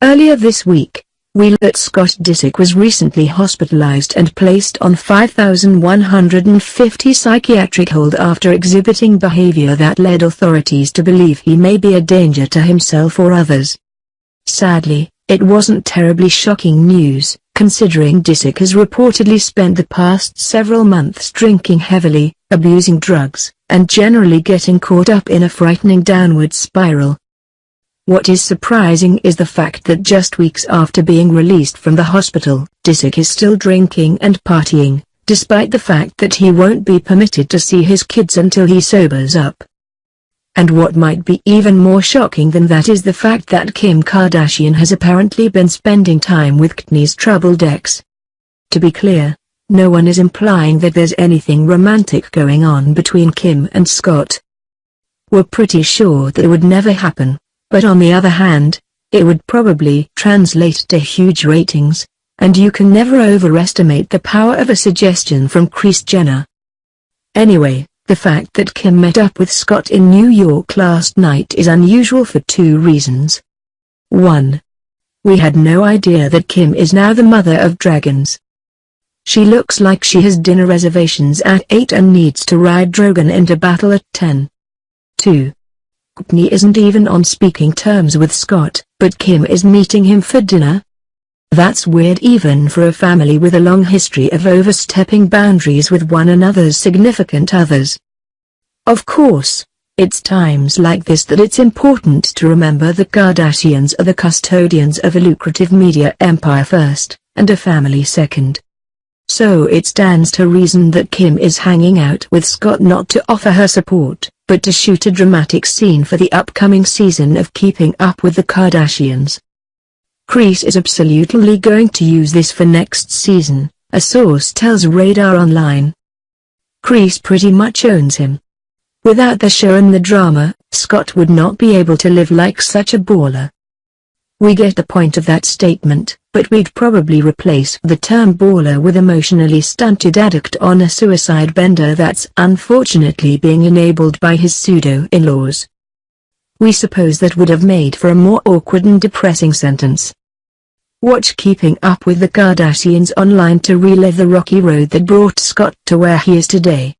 Earlier this week, we learned that Scott Disick was recently hospitalized and placed on 5,150 psychiatric hold after exhibiting behavior that led authorities to believe he may be a danger to himself or others. Sadly, it wasn't terribly shocking news, considering Disick has reportedly spent the past several months drinking heavily, abusing drugs, and generally getting caught up in a frightening downward spiral. What is surprising is the fact that just weeks after being released from the hospital, Disick is still drinking and partying, despite the fact that he won't be permitted to see his kids until he sobers up. And what might be even more shocking than that is the fact that Kim Kardashian has apparently been spending time with Kourtney's troubled ex. To be clear, no one is implying that there's anything romantic going on between Kim and Scott. We're pretty sure that it would never happen, but on the other hand, it would probably translate to huge ratings, and you can never overestimate the power of a suggestion from Kris Jenner. Anyway, the fact that Kim met up with Scott in New York last night is unusual for two reasons. 1. We had no idea that Kim is now the mother of dragons. She looks like she has dinner reservations at 8 and needs to ride Drogon into battle at 10. 2. Kourtney isn't even on speaking terms with Scott, but Kim is meeting him for dinner? That's weird even for a family with a long history of overstepping boundaries with one another's significant others. Of course, it's times like this that it's important to remember the Kardashians are the custodians of a lucrative media empire first, and a family second. So it stands to reason that Kim is hanging out with Scott not to offer her support, but to shoot a dramatic scene for the upcoming season of Keeping Up with the Kardashians. Kris is absolutely going to use this for next season, a source tells Radar Online. Kris pretty much owns him. Without the show and the drama, Scott would not be able to live like such a baller. We get the point of that statement, but we'd probably replace the term baller with emotionally stunted addict on a suicide bender that's unfortunately being enabled by his pseudo-in-laws. We suppose that would have made for a more awkward and depressing sentence. Watch Keeping Up with the Kardashians online to relive the rocky road that brought Scott to where he is today.